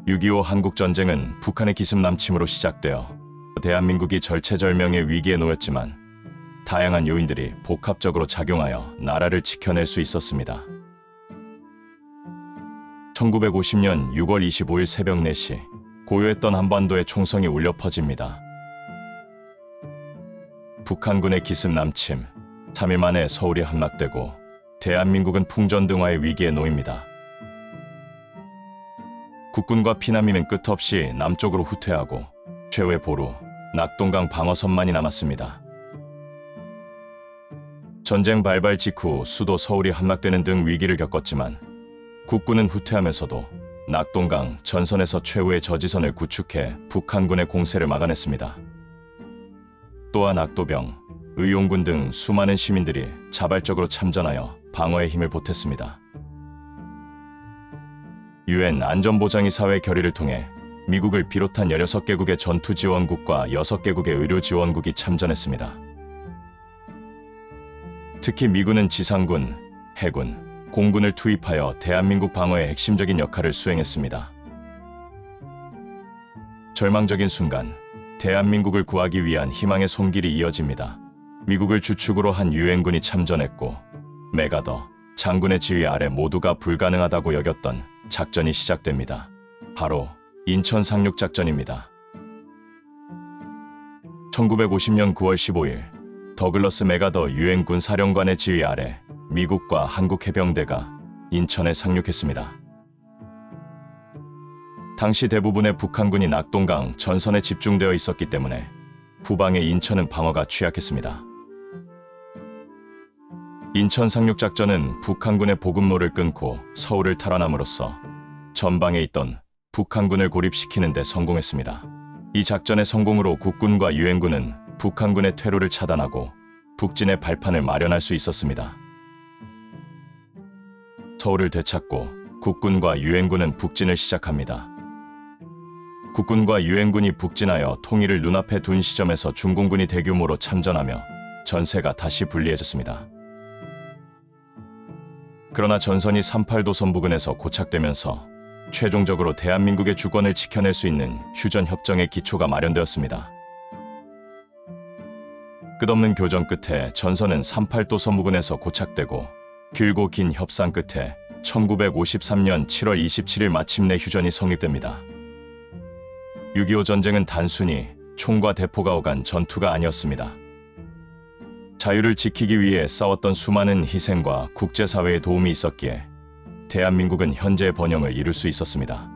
6.25 한국전쟁은 북한의 기습 남침으로 시작되어 대한민국이 절체절명의 위기에 놓였지만 다양한 요인들이 복합적으로 작용하여 나라를 지켜낼 수 있었습니다. 1950년 6월 25일 새벽 4시 고요했던 한반도에 총성이 울려 퍼집니다. 북한군의 기습 남침, 3일 만에 서울이 함락되고 대한민국은 풍전등화의 위기에 놓입니다. 국군과 피난민은 끝없이 남쪽으로 후퇴하고 최후의 보루, 낙동강 방어선만이 남았습니다. 전쟁 발발 직후 수도 서울이 함락되는 등 위기를 겪었지만 국군은 후퇴하면서도 낙동강 전선에서 최후의 저지선을 구축해 북한군의 공세를 막아냈습니다. 또한 악도병, 의용군 등 수많은 시민들이 자발적으로 참전하여 방어에 힘을 보탰습니다. UN 안전보장이사회 결의를 통해 미국을 비롯한 16개국의 전투지원국과 6개국의 의료지원국이 참전했습니다. 특히 미군은 지상군, 해군, 공군을 투입하여 대한민국 방어에 핵심적인 역할을 수행했습니다. 절망적인 순간, 대한민국을 구하기 위한 희망의 손길이 이어집니다. 미국을 주축으로 한 유엔군이 참전했고 맥아더 장군의 지휘 아래 모두가 불가능하다고 여겼던 작전이 시작됩니다. 바로 인천 상륙작전입니다. 1950년 9월 15일 더글러스 맥아더 유엔군 사령관의 지휘 아래 미국과 한국 해병대가 인천에 상륙했습니다. 당시 대부분의 북한군이 낙동강 전선에 집중되어 있었기 때문에 후방의 인천은 방어가 취약했습니다. 인천 상륙작전은 북한군의 보급로를 끊고 서울을 탈환함으로써 전방에 있던 북한군을 고립시키는 데 성공했습니다. 이 작전의 성공으로 국군과 유엔군은 북한군의 퇴로를 차단하고 북진의 발판을 마련할 수 있었습니다. 서울을 되찾고 국군과 유엔군은 북진을 시작합니다. 국군과 유엔군이 북진하여 통일을 눈앞에 둔 시점에서 중공군이 대규모로 참전하며 전세가 다시 불리해졌습니다. 그러나 전선이 38도선 부근에서 고착되면서 최종적으로 대한민국의 주권을 지켜낼 수 있는 휴전협정의 기초가 마련되었습니다. 끝없는 교전 끝에 전선은 38도선 부근에서 고착되고 길고 긴 협상 끝에 1953년 7월 27일 마침내 휴전이 성립됩니다. 6.25 전쟁은 단순히 총과 대포가 오간 전투가 아니었습니다. 자유를 지키기 위해 싸웠던 수많은 희생과 국제사회의 도움이 있었기에 대한민국은 현재의 번영을 이룰 수 있었습니다.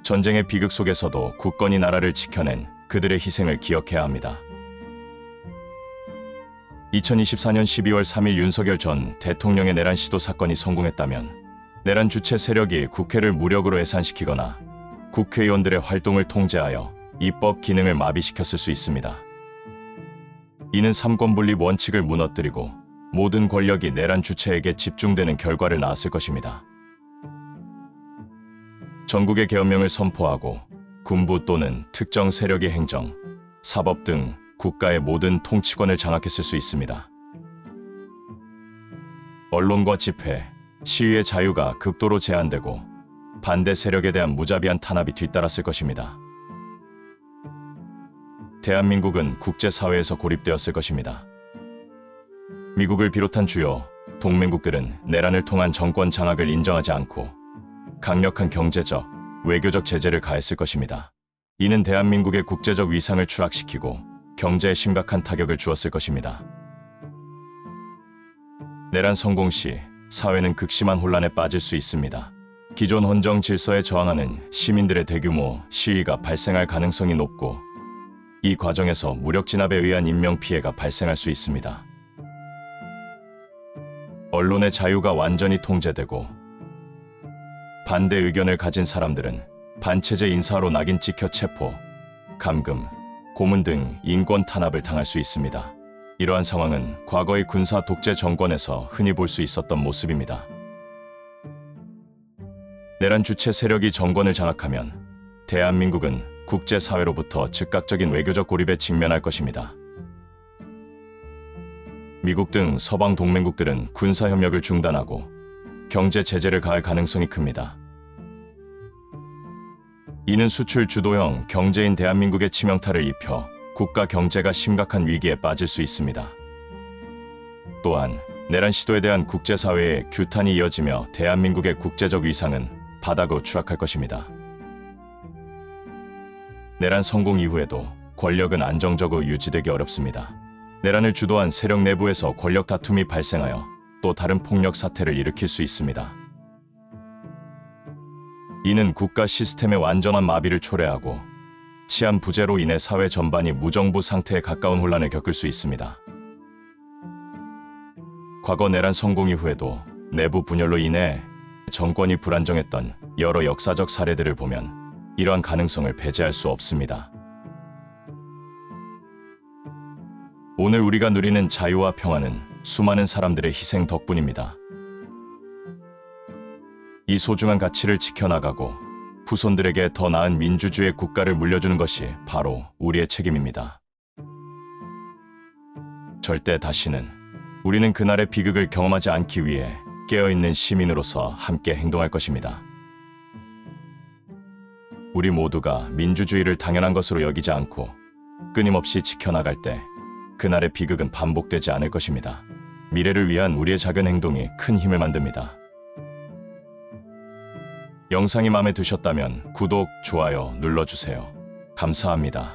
전쟁의 비극 속에서도 굳건히 나라를 지켜낸 그들의 희생을 기억해야 합니다. 2024년 12월 3일 윤석열 전 대통령의 내란 시도 사건이 성공했다면 내란 주체 세력이 국회를 무력으로 해산시키거나 국회의원들의 활동을 통제하여 입법 기능을 마비시켰을 수 있습니다. 이는 삼권분립 원칙을 무너뜨리고 모든 권력이 내란 주체에게 집중되는 결과를 낳았을 것입니다. 전국의 계엄령을 선포하고 군부 또는 특정 세력의 행정, 사법 등 국가의 모든 통치권을 장악했을 수 있습니다. 언론과 집회, 시위의 자유가 극도로 제한되고 반대 세력에 대한 무자비한 탄압이 뒤따랐을 것입니다. 대한민국은 국제사회에서 고립되었을 것입니다. 미국을 비롯한 주요 동맹국들은 내란을 통한 정권 장악을 인정하지 않고 강력한 경제적, 외교적 제재를 가했을 것입니다. 이는 대한민국의 국제적 위상을 추락시키고 경제에 심각한 타격을 주었을 것입니다. 내란 성공 시 사회는 극심한 혼란에 빠질 수 있습니다. 기존 헌정 질서에 저항하는 시민들의 대규모 시위가 발생할 가능성이 높고 이 과정에서 무력 진압에 의한 인명피해가 발생할 수 있습니다. 언론의 자유가 완전히 통제되고 반대 의견을 가진 사람들은 반체제 인사로 낙인 찍혀 체포, 감금, 고문 등 인권 탄압을 당할 수 있습니다. 이러한 상황은 과거의 군사 독재 정권에서 흔히 볼 수 있었던 모습입니다. 내란 주체 세력이 정권을 장악하면 대한민국은 국제사회로부터 즉각적인 외교적 고립에 직면할 것입니다. 미국 등 서방 동맹국들은 군사협력을 중단하고 경제 제재를 가할 가능성이 큽니다. 이는 수출 주도형 경제인 대한민국의 치명타를 입혀 국가 경제가 심각한 위기에 빠질 수 있습니다. 또한 내란 시도에 대한 국제사회의 규탄이 이어지며 대한민국의 국제적 위상은 바닥으로 추락할 것입니다. 내란 성공 이후에도 권력은 안정적으로 유지되기 어렵습니다. 내란을 주도한 세력 내부에서 권력 다툼이 발생하여 또 다른 폭력 사태를 일으킬 수 있습니다. 이는 국가 시스템의 완전한 마비를 초래하고 치안 부재로 인해 사회 전반이 무정부 상태에 가까운 혼란을 겪을 수 있습니다. 과거 내란 성공 이후에도 내부 분열로 인해 정권이 불안정했던 여러 역사적 사례들을 보면 이러한 가능성을 배제할 수 없습니다. 오늘 우리가 누리는 자유와 평화는 수많은 사람들의 희생 덕분입니다. 이 소중한 가치를 지켜나가고 후손들에게 더 나은 민주주의 국가를 물려주는 것이 바로 우리의 책임입니다. 절대 다시는 우리는 그날의 비극을 경험하지 않기 위해 깨어있는 시민으로서 함께 행동할 것입니다. 우리 모두가 민주주의를 당연한 것으로 여기지 않고 끊임없이 지켜나갈 때 그날의 비극은 반복되지 않을 것입니다. 미래를 위한 우리의 작은 행동이 큰 힘을 만듭니다. 영상이 마음에 드셨다면 구독, 좋아요 눌러주세요. 감사합니다.